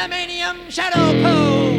Vietnamanium Shadow POW!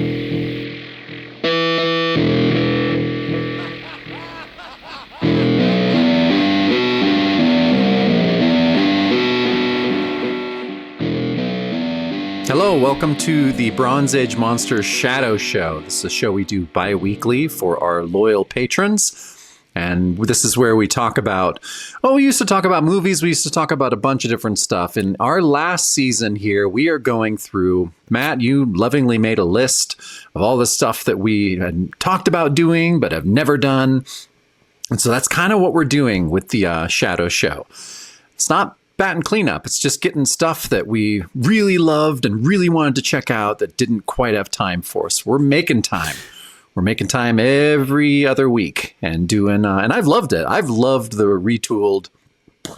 Hello, welcome to the Bronze Age Monsters Shadow Show. This is a show we do bi-weekly for our loyal patrons. And this is where we talk about, we used to talk about movies. We used to talk about a bunch of different stuff. In our last season here, we are going through, Matt, you lovingly made a list of all the stuff that we had talked about doing, but have never done. And so that's kind of what we're doing with the Shadow Show. It's not bat and cleanup. It's just getting stuff that we really loved and really wanted to check out that didn't quite have time for us. We're making time. We're making time every other week and doing, and I've loved it. I've loved the retooled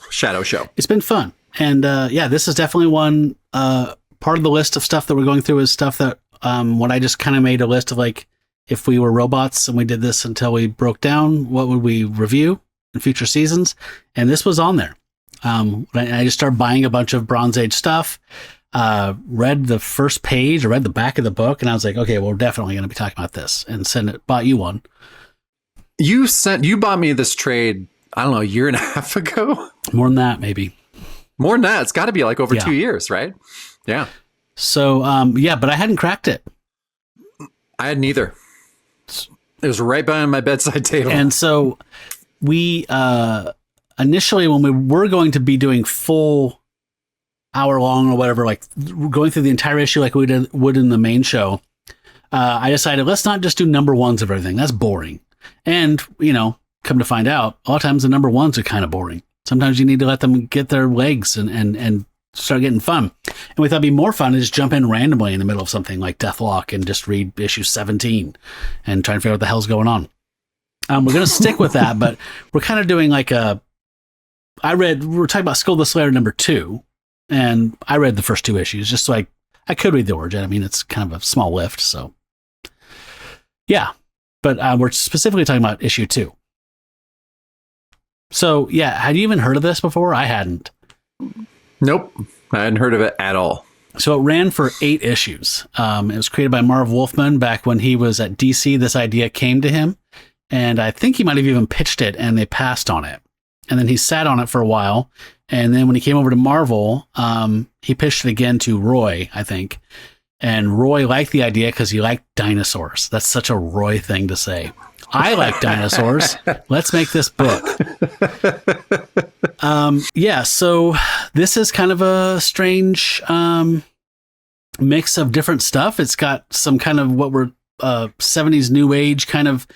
Shadow Show. It's been fun. And this is definitely one part of the list of stuff that we're going through is stuff that when I just kind of made a list of like, if we were robots and we did this until we broke down, what would we review in future seasons? And this was on there. I just started buying a bunch of Bronze Age stuff. Read the first page or read the back of the book, and I was like, okay, well, we're definitely going to be talking about this, and bought you one. You bought me this trade, I don't know, a year and a half ago? More than that, maybe. More than that. It's got to be like over 2 years, right? Yeah. So, but I hadn't cracked it. I hadn't either. It was right behind my bedside table. And so we, initially when we were going to be doing full hour long or whatever, like going through the entire issue like we would in the main show, I decided let's not just do number ones of everything. That's boring. And, come to find out, a lot of times the number ones are kind of boring. Sometimes you need to let them get their legs and start getting fun. And we thought it'd be more fun to just jump in randomly in the middle of something like Deathlock and just read issue 17 and try and figure out what the hell's going on. We're going to stick with that, but we're kind of doing like we're talking about Skull the Slayer number 2. And I read the first 2 issues just so I could read the origin. I mean, it's kind of a small lift, so yeah. But we're specifically talking about issue 2. So yeah, had you even heard of this before? I hadn't. Nope, I hadn't heard of it at all. So it ran for 8 issues. It was created by Marv Wolfman back when he was at DC. This idea came to him, and I think he might have even pitched it, and they passed on it. And then he sat on it for a while. And then when he came over to Marvel, he pitched it again to Roy, I think. And Roy liked the idea because he liked dinosaurs. That's such a Roy thing to say. I like dinosaurs. Let's make this book. So this is kind of a strange mix of different stuff. It's got some kind of what were 70s new age kind of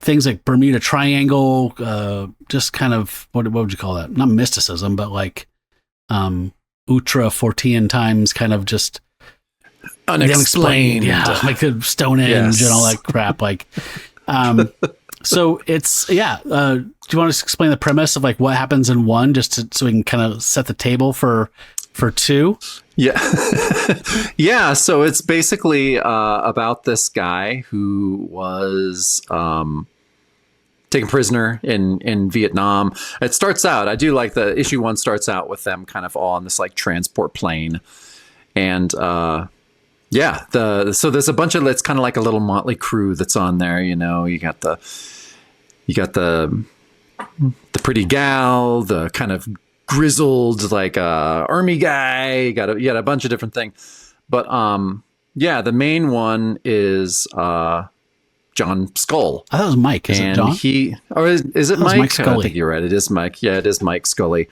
things like Bermuda Triangle, just kind of, what would you call that? Not mysticism, but like ultra Fortean times, kind of just unexplained. Yeah, like the Stonehenge and all that crap. Like, so it's, do you want to explain the premise of like what happens in 1 so we can kind of set the table for 2? Yeah. Yeah. So it's basically about this guy who was taken prisoner in Vietnam. It starts out, I do like the issue 1 starts out with them kind of all on this like transport plane. And so there's a bunch of, it's kind of like a little motley crew that's on there. You got the pretty gal, the kind of grizzled like army guy, you got a bunch of different things. But the main one is John Skull. I thought it was Mike. Is it John? Is it Mike? Mike Scully. I think you're right. It is Mike. Yeah, it is Mike Scully.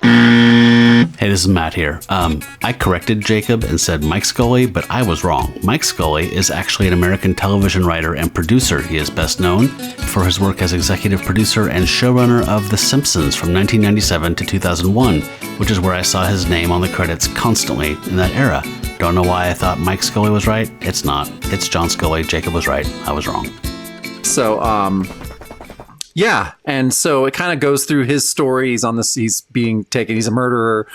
Hey, this is Matt here. I corrected Jacob and said Mike Scully, but I was wrong. Mike Scully is actually an American television writer and producer. He is best known for his work as executive producer and showrunner of The Simpsons from 1997 to 2001, which is where I saw his name on the credits constantly in that era. Don't know why I thought Mike Scully was right. It's not. It's John Scully. Jacob was right. I was wrong. So, and so it kind of goes through his story. He's a murderer,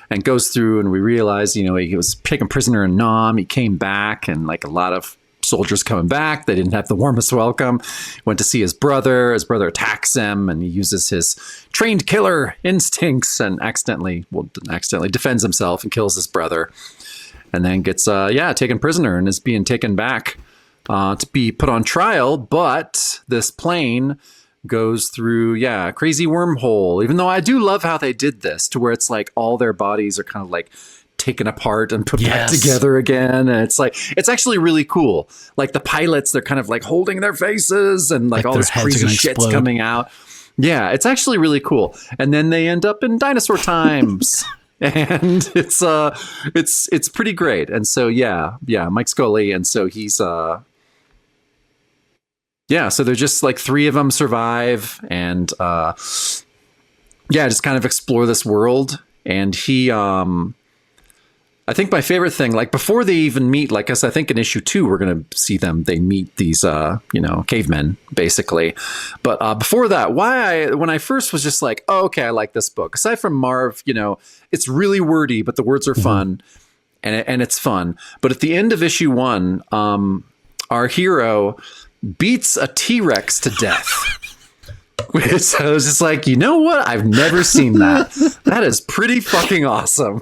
and goes through, and we realize, he was taken prisoner in Nam. He came back, and like a lot of soldiers coming back, they didn't have the warmest welcome. Went to see his brother. His brother attacks him, and he uses his trained killer instincts and accidentally defends himself and kills his brother. and then gets taken prisoner and is being taken back to be put on trial. But this plane goes through a crazy wormhole. Even though I do love how they did this to where it's like all their bodies are kind of like taken apart and put back together again, and it's actually really cool. Like the pilots, they're kind of like holding their faces and like all this crazy shit's coming out. Yeah, it's actually really cool. And then they end up in dinosaur times. And it's pretty great. And so Mike Scully, and so he's so they're just like three of them survive, and just kind of explore this world. And he I think my favorite thing, like before they even meet, like as I think in issue 2, we're going to see they meet these, cavemen basically. But before that, when I first was just like, oh, okay, I like this book. Aside from Marv, it's really wordy, but the words are fun and it's fun. But at the end of issue 1, our hero beats a T-Rex to death. So I was just like, you know what? I've never seen that. That is pretty fucking awesome.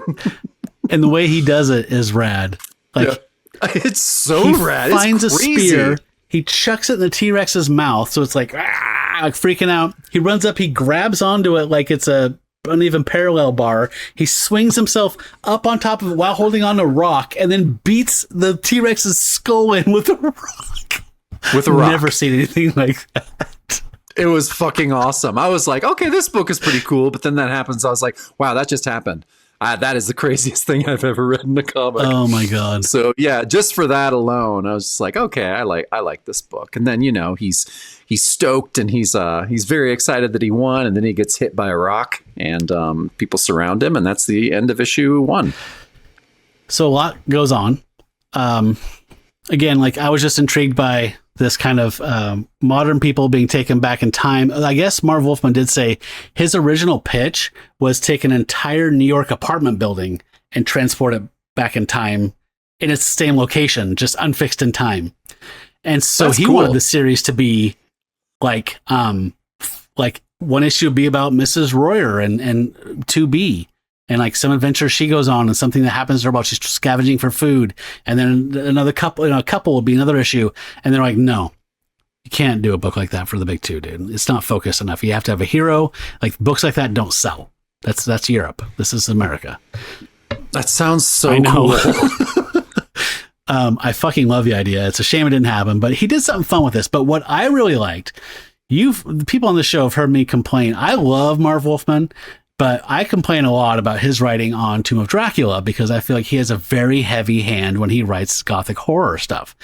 And the way he does it is rad. Like it's so rad. He finds it's a spear, he chucks it in the T-Rex's mouth, so it's like freaking out. He runs up, he grabs onto it like it's a uneven parallel bar. He swings himself up on top of it while holding on a rock, and then beats the T-Rex's skull in with a rock. With a rock. Never seen anything like that. It was fucking awesome. I was like, okay, this book is pretty cool. But then that happens. I was like, wow, that just happened. That is the craziest thing I've ever read in a comic. Oh my God. So just for that alone, I was just like, okay, I like this book. And then, he's stoked, and he's very excited that he won. And then he gets hit by a rock, and people surround him. And that's the end of issue 1. So a lot goes on. Again, like I was just intrigued by this kind of modern people being taken back in time. I guess Marv Wolfman did say his original pitch was take an entire New York apartment building and transport it back in time in its same location, just unfixed in time. And so he wanted the series to be like one issue would be about Mrs. Royer and 2B. And like some adventure she goes on, and something that happens to her while she's scavenging for food. And then another couple, a couple will be another issue. And they're like, no, you can't do a book like that for the big 2, dude. It's not focused enough. You have to have a hero. Like books like that don't sell. That's Europe. This is America. That sounds so cool. I fucking love the idea. It's a shame it didn't happen, but he did something fun with this. But what I really liked, people on the show have heard me complain. I love Marv Wolfman. But I complain a lot about his writing on Tomb of Dracula because I feel like he has a very heavy hand when he writes gothic horror stuff.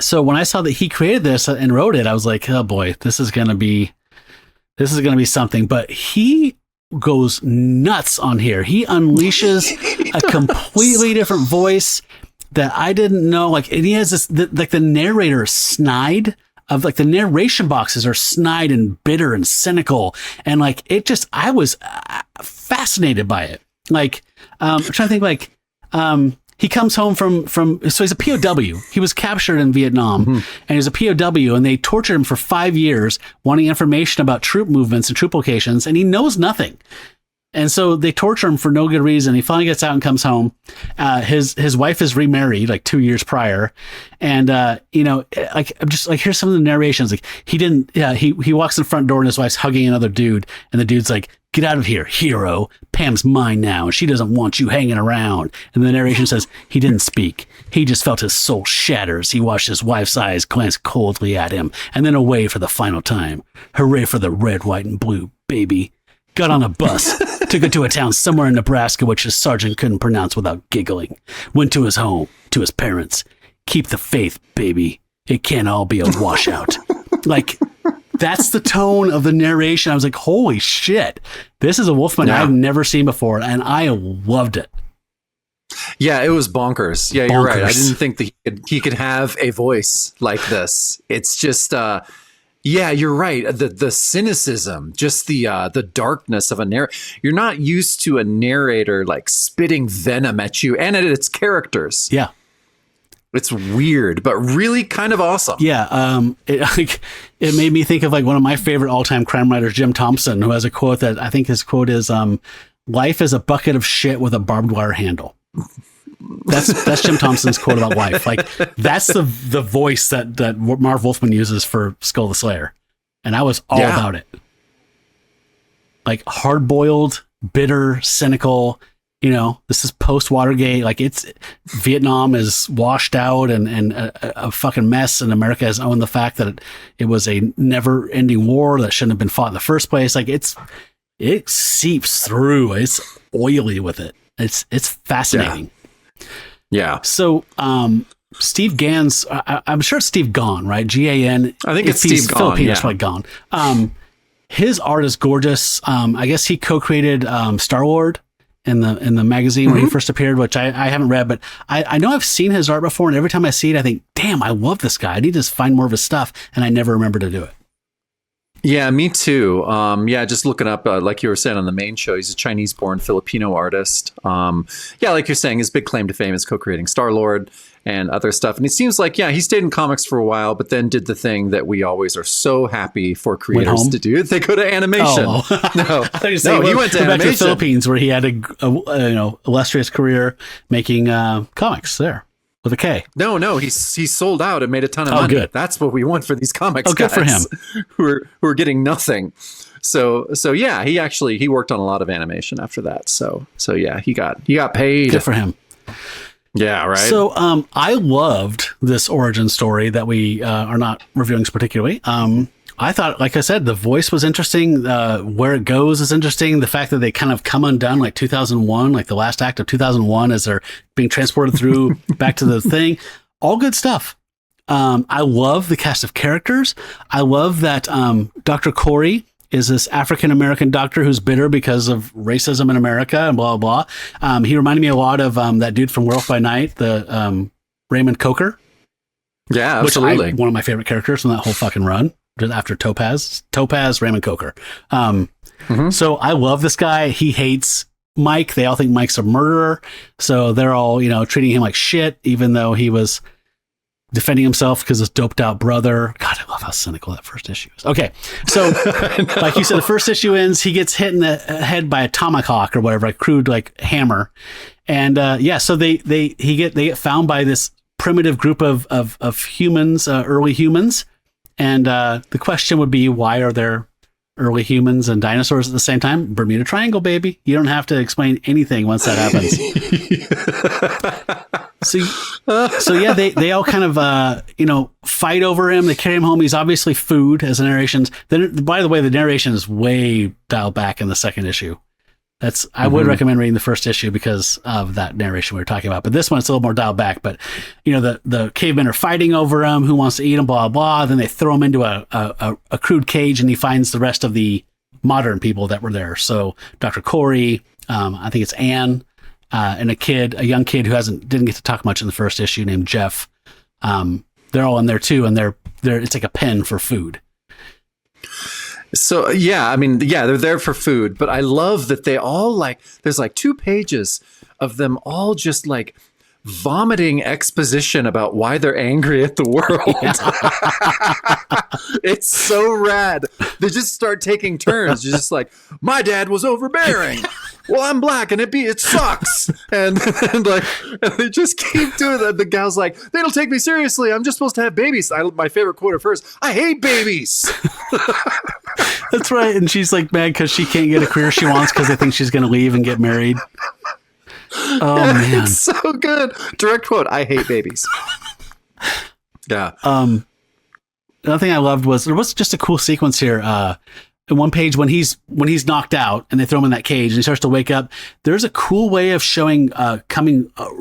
So when I saw that he created this and wrote it, I was like, oh boy, this is going to be something. But he goes nuts on here. He unleashes a completely different voice that I didn't know. Like, and he has this, like the narrator is snide. Of like the narration boxes are snide and bitter and cynical, and like it just, I was fascinated by it. Like I'm trying to think. Like he comes home from so he's a POW. He was captured in Vietnam, and he's a POW, and they tortured him for 5 years, wanting information about troop movements and troop locations, and he knows nothing. And so they torture him for no good reason. He finally gets out and comes home. His wife is remarried like 2 years prior. And, like, I'm just like, here's some of the narrations. Like he walks in the front door and his wife's hugging another dude. And the dude's like, get out of here, hero. Pam's mine now. And she doesn't want you hanging around. And the narration says, he didn't speak. He just felt his soul shatter as he watched his wife's eyes glance coldly at him and then away for the final time. Hooray for the red, white, and blue, baby. Got on a bus, took it to a town somewhere in Nebraska, which his sergeant couldn't pronounce without giggling. Went to his home, to his parents. Keep the faith, baby. It can't all be a washout. Like, that's the tone of the narration. I was like, holy shit. This is a Wolfman I've never seen before, and I loved it. Yeah, it was bonkers. Yeah, you're right. I didn't think that he could have a voice like this. It's just... yeah, you're right. The cynicism, just the darkness of a narrator. You're not used to a narrator like spitting venom at you and at its characters. Yeah. It's weird, but really kind of awesome. Yeah. It made me think of like one of my favorite all-time crime writers, Jim Thompson, who has a quote that I think his quote is, life is a bucket of shit with a barbed wire handle. That's Jim Thompson's quote about life. Like that's the voice that Marv Wolfman uses for Skull the Slayer, and I was all about it. Like hard boiled, bitter, cynical. You know, this is post Watergate. Like it's Vietnam is washed out and a fucking mess, and America has owned the fact that it was a never ending war that shouldn't have been fought in the first place. Like it seeps through. It's oily with it. It's fascinating. Yeah. So, Steve Gann's, I'm sure it's Steve Gahn, right? G-A-N. I think it's Steve Gahn. Filipino, it's probably Gahn. His art is gorgeous. I guess he co-created Star-Lord in the magazine when he first appeared, which I haven't read, but I know I've seen his art before, and every time I see it, I think, damn, I love this guy. I need to find more of his stuff, and I never remember to do it. Yeah, me too. Just looking up, like you were saying on the main show, he's a Chinese-born Filipino artist. Like you're saying, his big claim to fame is co-creating Star-Lord and other stuff. And it seems like, he stayed in comics for a while, but then did the thing that we always are so happy for creators to do. They go to animation. Oh. No, I thought you were saying, he went to animation. Back to the Philippines, where he had a illustrious career making comics there. With a K. No, he sold out and made a ton of money. Good. That's what we want for these comics. Good for him. Who are getting nothing. So yeah, he worked on a lot of animation after that. So yeah, he got paid. Good for him. Yeah, right. So I loved this origin story that we are not reviewing particularly. I thought, like I said, the voice was interesting. Where it goes is interesting. The fact that they kind of come undone like 2001, like the last act of 2001 as they're being transported through back to the thing. All good stuff. I love the cast of characters. I love that Dr. Corey is this African-American doctor who's bitter because of racism in America and blah, blah, blah. He reminded me a lot of that dude from Werewolf by Night, the Raymond Coker. Yeah, absolutely. One of my favorite characters from that whole fucking run. After Topaz, Raymond Coker. So I love this guy. He hates Mike. They all think Mike's a murderer. So they're all, treating him like shit, even though he was defending himself because his doped out brother. God, I love how cynical that first issue is. Okay. So like you said, the first issue ends, he gets hit in the head by a tomahawk or whatever, a crude like hammer. And so they get found by this primitive group of humans, early humans. And the question would be, why are there early humans and dinosaurs at the same time? Bermuda Triangle, baby. You don't have to explain anything once that happens. So yeah, they all kind of, fight over him. They carry him home. He's obviously food, as the narrations. Then, by the way, the narration is way dialed back in the second issue. I would recommend reading the first issue because of that narration we were talking about. But this one, it's a little more dialed back. But, the cavemen are fighting over him, who wants to eat him, blah, blah. Then they throw him into a crude cage, and he finds the rest of the modern people that were there. So Dr. Corey, I think it's Anne, and a young kid who didn't get to talk much in the first issue named Jeff. They're all in there too, and they're it's like a pen for food. So, they're there for food, but I love that they all there's 2 pages of them all just vomiting exposition about why they're angry at the world. It's so rad. They just start taking turns. You're just like, my dad was overbearing. Well, I'm black and it sucks. And they just keep doing that. The gal's like, they don't take me seriously. I'm just supposed to have babies. My favorite quote at first, I hate babies. That's right. And she's mad because she can't get a career she wants because they think she's going to leave and get married. Oh, man. It's so good. Direct quote, I hate babies. Yeah. Another thing I loved was there was just a cool sequence here. In one page when he's knocked out and they throw him in that cage and he starts to wake up, there's a cool way of showing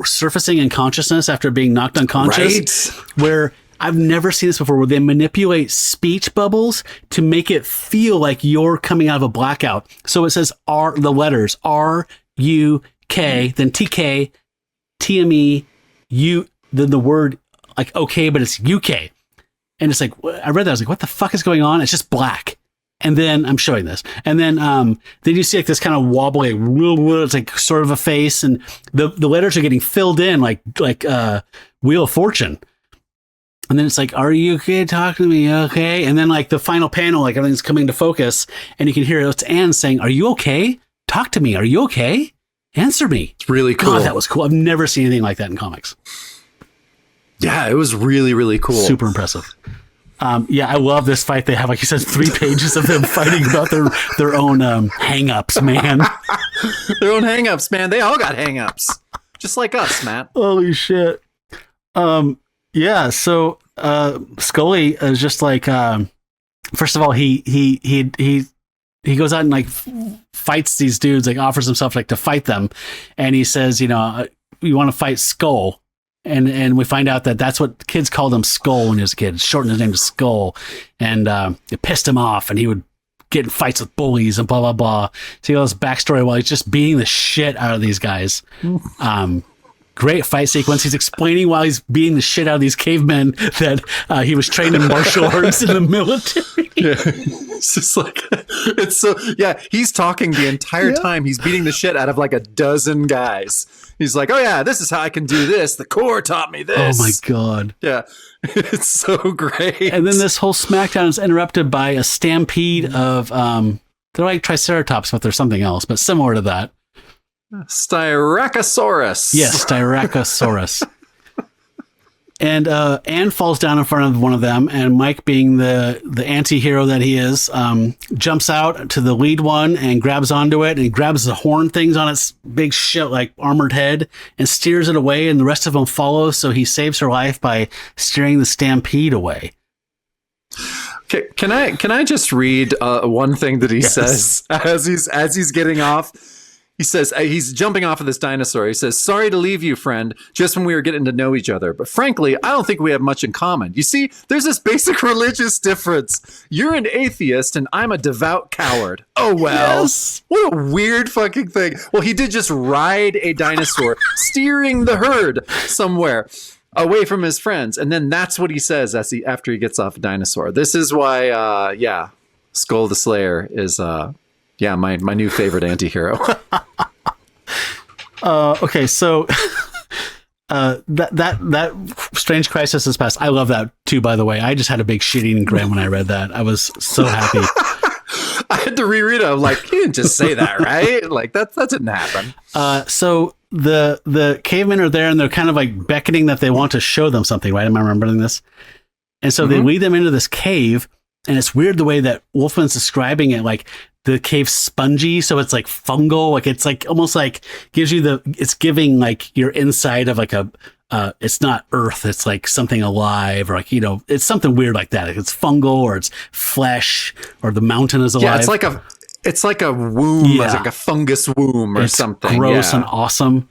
surfacing in consciousness after being knocked unconscious. Right. Where I've never seen this before, where they manipulate speech bubbles to make it feel like you're coming out of a blackout. So it says the letters R-U-K, then T-K, T-M-E, U, then the word okay, but it's UK. And it's I read that, I was like, what the fuck is going on? It's just black. And then I'm showing this. And then you see this kind of wobbly, it's sort of a face, and the letters are getting filled in like Wheel of Fortune. And then it's are you okay? Talk to me, okay? And then the final panel, everything's coming to focus, and you can hear it's Anne saying, "Are you okay? Talk to me. Are you okay?" Answer me. It's really cool. God, that was cool. I've never seen anything like that in comics. Yeah, it was really, really cool. Super impressive. I love this fight. They have, like you said, 3 pages of them fighting about their own hang-ups, man. Their own hang-ups, man. They all got hang-ups. Just like us, Matt. Holy shit. So Scully is just like, first of all, he goes out and like fights these dudes, like offers himself like to fight them. And he says, you want to fight Skull. And we find out that that's what kids called him, Skull, when he was a kid. Shortened his name to Skull. And it pissed him off, and he would get in fights with bullies and blah, blah, blah. So he has backstory while he's just beating the shit out of these guys. Great fight sequence. He's explaining while he's beating the shit out of these cavemen that he was trained in martial arts in the military. Yeah. It's just like, he's talking the entire time. He's beating the shit out of like a dozen guys. He's like, oh yeah, this is how I can do this. The Corps taught me this. Oh my God. Yeah. It's so great. And then this whole SmackDown is interrupted by a stampede of, they're like Triceratops, but they're something else, but similar to that. Styracosaurus. Yes, Styracosaurus. And Anne falls down in front of one of them, and Mike, being the anti-hero that he is, jumps out to the lead one and grabs onto it, and he grabs the horn things on its big shit, like armored head, and steers it away, and the rest of them follow, so he saves her life by steering the stampede away. Okay, can I just read one thing that he says as he's getting off? He says, he's jumping off of this dinosaur. He says, sorry to leave you, friend, just when we were getting to know each other. But frankly, I don't think we have much in common. You see, there's this basic religious difference. You're an atheist and I'm a devout coward. Oh, well. Yes. What a weird fucking thing. Well, he did just ride a dinosaur, steering the herd somewhere away from his friends. And then that's what he says after he gets off a dinosaur. This is why, Skull the Slayer is... my new favorite anti-hero. Okay, so that Strange Crisis has passed. I love that too, by the way. I just had a big shit-eating grin when I read that. I was so happy. I had to reread it. I'm like, you didn't just say that, right? Like that didn't happen. So the cavemen are there, and they're kind of like beckoning that they want to show them something, right? Am I remembering this? And so they lead them into this cave, and it's weird the way that Wolfman's describing it, like the cave's spongy, so it's like fungal, like it's like almost like it's giving like you're inside of like a it's not earth, it's like something alive, or like, it's something weird like that. Like it's fungal, or it's flesh, or the mountain is alive. Yeah, it's like a womb, it's like a fungus womb or something. Gross and awesome.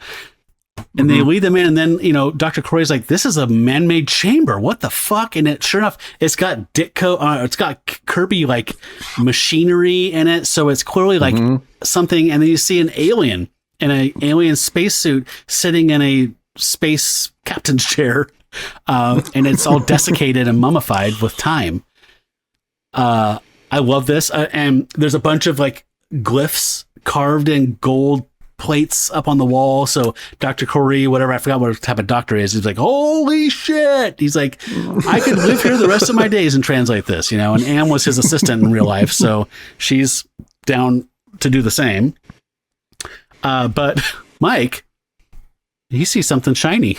And they lead them in, and then, Dr. Corey's like, this is a man-made chamber. What the fuck? And sure enough, it's got it's got Kirby like machinery in it. So it's clearly like something. And then you see an alien in an alien spacesuit sitting in a space captain's chair. And it's all desiccated and mummified with time. I love this. And there's a bunch of like glyphs carved in gold plates up on the wall. So Dr. Corey, whatever, I forgot what type of doctor he is, he's like, holy shit. He's like, I could live here the rest of my days and translate this, and Anne was his assistant in real life. So she's down to do the same. But Mike, he sees something shiny.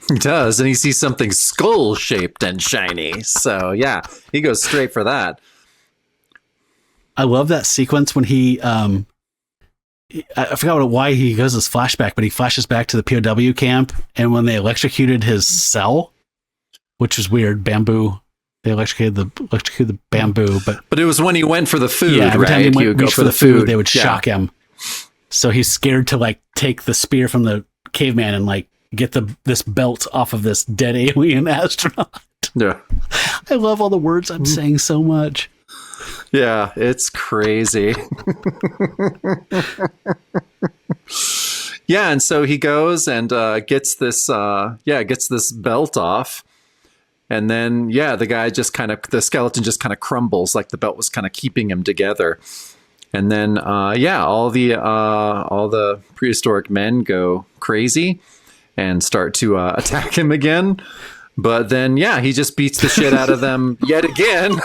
He does. And he sees something skull shaped and shiny. So yeah, he goes straight for that. I love that sequence when he, I forgot why he goes this flashback, but he flashes back to the POW camp, and when they electrocuted his cell, which is weird, bamboo. They electrocuted the bamboo, but it was when he went for the food. Yeah, every time right? he went for the food, they would shock him. So he's scared to like take the spear from the caveman and like get this belt off of this dead alien astronaut. Yeah, I love all the words I'm saying so much. Yeah, it's crazy. Yeah, and so he goes and gets this belt off. And then, the skeleton just kind of crumbles, like the belt was kind of keeping him together. And then, all the prehistoric men go crazy and start to attack him again. But then, he just beats the shit out of them yet again.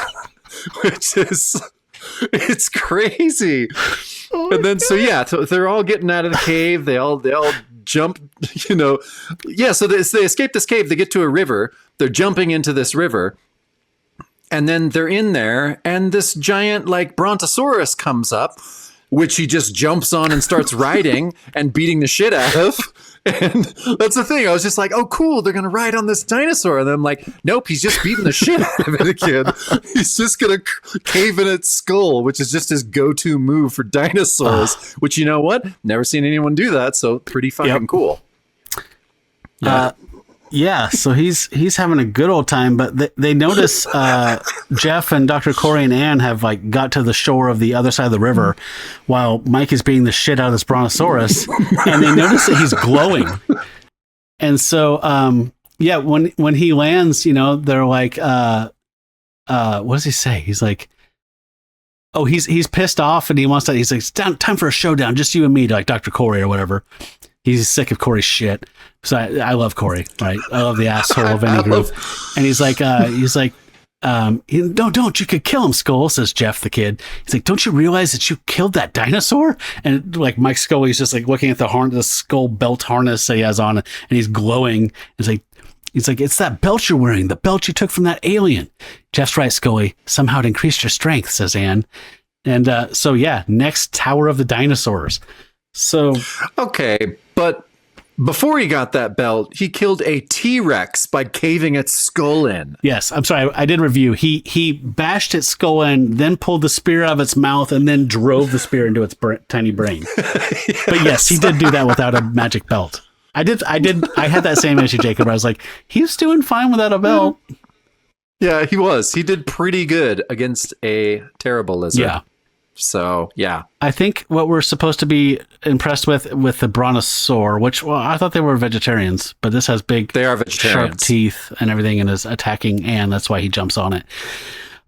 It's crazy. And then, so they're all getting out of the cave. They all jump, So they escape this cave. They get to a river. They're jumping into this river. And then they're in there, and this giant, like, brontosaurus comes up, which he just jumps on and starts riding and beating the shit out of. And that's the thing. I was just like, oh, cool. They're going to ride on this dinosaur. And then I'm like, nope, he's just beating the shit out of it again. He's just going to cave in its skull, which is just his go-to move for dinosaurs, which, you know what? Never seen anyone do that. So pretty fucking cool. Yeah, so he's having a good old time, but they notice Jeff and Dr. Corey and Ann have like got to the shore of the other side of the river while Mike is beating the shit out of this brontosaurus, and they notice that he's glowing. And so, when he lands, they're like, what does he say? He's like, oh, he's pissed off and he wants to, he's like, it's time for a showdown, just you and me, like Dr. Corey or whatever. He's sick of Corey's shit. So I love Corey, right? I love the asshole of any group. And he's like, don't, you could kill him, Skull, says Jeff, the kid. He's like, don't you realize that you killed that dinosaur? And like Mike Scully's just like looking at the skull belt harness that he has on, and he's glowing. He's like, it's that belt you're wearing, the belt you took from that alien. Jeff's right, Scully. Somehow it increased your strength, says Ann. And next Tower of the Dinosaurs. So okay, but before he got that belt, he killed a T-Rex by caving its skull in. Yes, I'm sorry, I did review. He bashed its skull in, then pulled the spear out of its mouth, and then drove the spear into its tiny brain. Yes. But yes, he did do that without a magic belt. I had that same issue, Jacob. I was like, he's doing fine without a belt. Yeah, he was. He did pretty good against a terrible lizard. Yeah. So, yeah. I think what we're supposed to be impressed with the brontosaur, which, well, I thought they were vegetarians, but this has big, they are vegetarians, sharp teeth and everything, and is attacking Anne. That's why he jumps on it.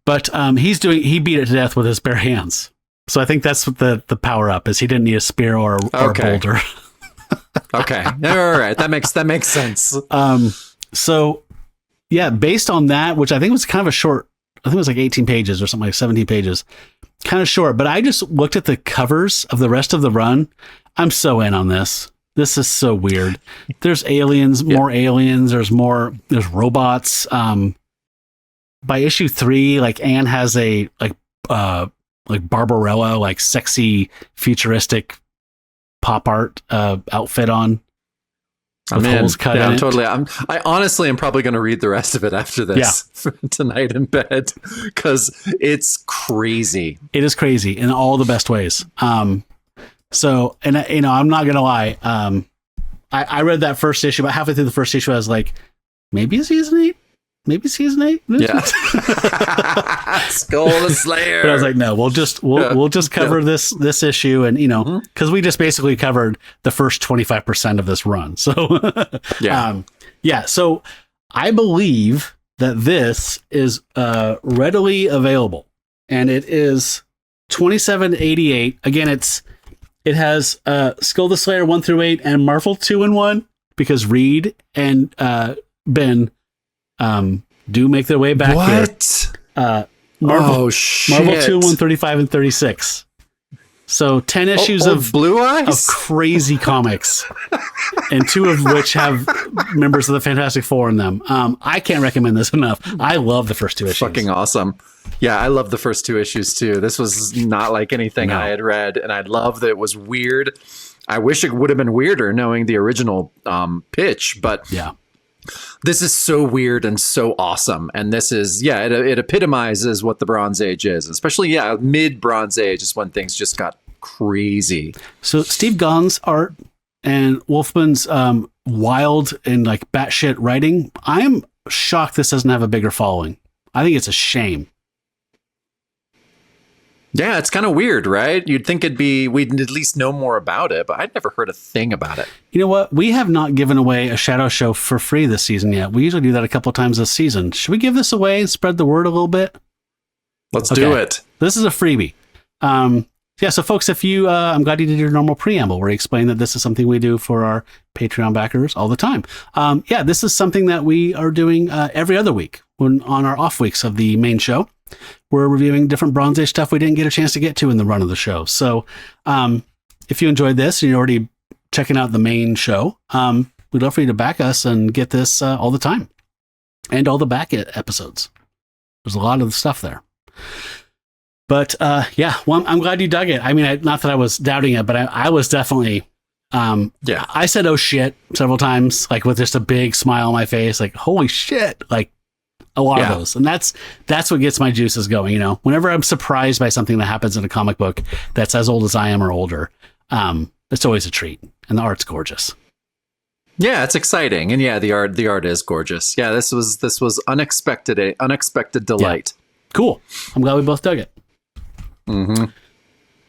But he beat it to death with his bare hands. So I think that's what the power up is. He didn't need a spear or a boulder. Okay. All right. That makes sense. So yeah, based on that, which I think was kind of a short, I think it was like 18 pages or something, like 17 pages. Kind of short, but I just looked at the covers of the rest of the run. I'm so in on this. This is so weird. There's aliens, more aliens. There's robots. By issue 3, like Anne has a like Barbarella, like sexy futuristic pop art outfit on. I'm in. I'm totally. I honestly am probably going to read the rest of it after this tonight in bed because it's crazy. It is crazy in all the best ways. So, and I'm not going to lie. I read that first issue, but halfway through the first issue, I was like, maybe season 8. Maybe season 8. Yeah. Skull the Slayer. But I was like, no, we'll just cover this issue, and because we just basically covered the first 25% of this run. So So I believe that this is readily available, and it is $27.88. Again, it has Skull the Slayer 1 through 8 and Marvel 2 in 1 because Reed and Ben do make their way back here. Marvel 2, 135 and 36. So 10 issues of Blue Eyes of crazy comics, and 2 of which have members of the Fantastic Four in them. I can't recommend this enough. I love the first 2 issues. Fucking awesome. Yeah, I love the first 2 issues too. This was not like anything I had read, and I love that it was weird. I wish it would have been weirder knowing the original pitch, but yeah. This is so weird and so awesome. And this is, it epitomizes what the Bronze Age is, especially, mid Bronze Age is when things just got crazy. So Steve Gahn's art and Wolfman's wild and like batshit writing, I'm shocked this doesn't have a bigger following. I think it's a shame. Yeah, it's kind of weird, right? You'd think we'd at least know more about it, but I'd never heard a thing about it. You know what? We have not given away a Shadow Show for free this season yet. We usually do that a couple of times this season. Should we give this away and spread the word a little bit? Let's do it. This is a freebie. So folks, if you, I'm glad you did your normal preamble where you explain that this is something we do for our Patreon backers all the time. This is something that we are doing every other week on our off weeks of the main show. we're reviewing different Bronze Age stuff we didn't get a chance to get to in the run of the show. So if you enjoyed this and you're already checking out the main show, we'd love for you to back us and get this all the time and all the back episodes. There's a lot of the stuff there. But well, I'm glad you dug it. I mean, not that I was doubting it, but I was definitely... I said, oh shit, several times, like with just a big smile on my face, like, holy shit, like a lot of those. And that's what gets my juices going. You know, whenever I'm surprised by something that happens in a comic book that's as old as I am or older, it's always a treat, and the art's gorgeous. Yeah, it's exciting. And the art is gorgeous. Yeah, this was unexpected delight. Yeah. Cool. I'm glad we both dug it. Mm-hmm.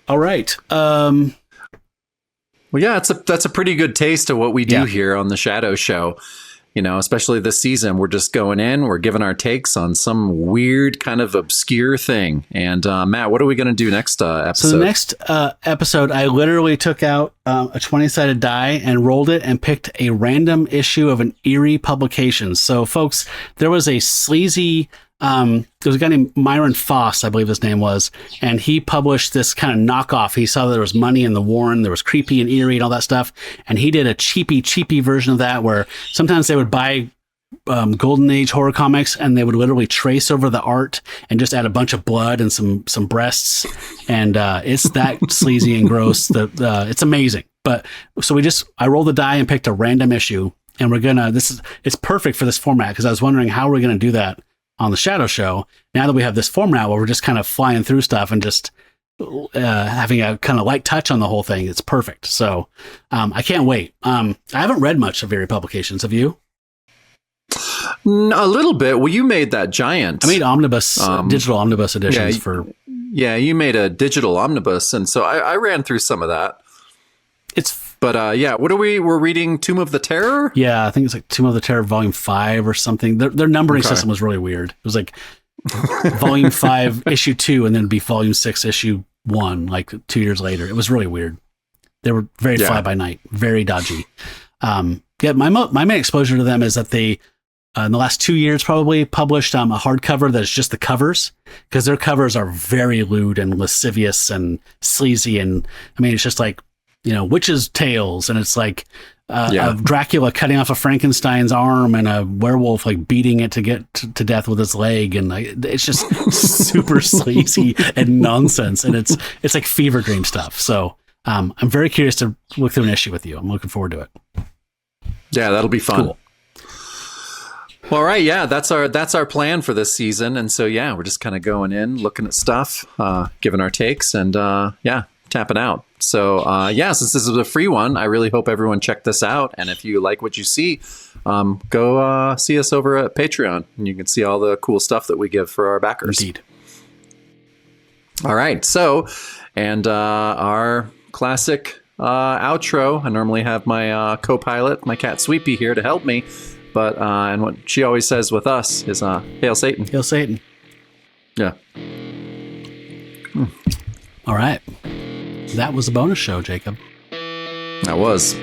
All right. Well, yeah, that's a pretty good taste of what we do here on the Shadow Show. You know, especially this season, we're just going in, we're giving our takes on some weird kind of obscure thing. And Matt, what are we going to do next episode? So the next episode, I literally took out a 20-sided die and rolled it and picked a random issue of an eerie publication. So folks, there was a sleazy... there was a guy named Myron Foss, I believe his name was, and he published this kind of knockoff. He saw there was money in the Warren, there was creepy and eerie and all that stuff, and he did a cheapy version of that where sometimes they would buy Golden Age horror comics and they would literally trace over the art and just add a bunch of blood and some breasts, and it's that sleazy and gross that it's amazing. But so I rolled the die and picked a random issue, and it's perfect for this format because I was wondering how we're gonna do that on the Shadow Show. Now that we have this format where we're just kind of flying through stuff and just having a kind of light touch on the whole thing, it's perfect. So I can't wait. I haven't read much of Eerie Publications. Have you? A little bit. Well, you made that giant. I made omnibus, digital omnibus editions for... Yeah, you made a digital omnibus, and so I ran through some of that. But what are we're reading Tomb of the Terror? Yeah, I think it's like Tomb of the Terror Volume 5 or something. Their numbering system was really weird. It was like Volume 5, Issue 2, and then it'd be Volume 6, Issue 1, like 2 years later. It was really weird. They were very fly-by-night, very dodgy. My main exposure to them is that they, in the last 2 years, probably published a hardcover that's just the covers, because their covers are very lewd and lascivious and sleazy. And I mean, it's just like, you know, witches' tales, and it's like of Dracula cutting off a Frankenstein's arm and a werewolf like beating it to get to death with his leg, and it's just super sleazy and nonsense, and it's like fever dream stuff. So I'm very curious to look through an issue with you. I'm looking forward to it. Yeah, that'll be fun. Cool. Well, all right, that's our plan for this season, and so we're just kind of going in, looking at stuff, giving our takes, and tapping out. So since this is a free one, I really hope everyone check this out. And if you like what you see, go see us over at Patreon, and you can see all the cool stuff that we give for our backers. Indeed. All right. So, and our classic outro. I normally have my co-pilot, my cat Sweepy, here to help me. But and what she always says with us is "Hail Satan." Hail Satan. Yeah. All right. That was a bonus show, Jacob. That was.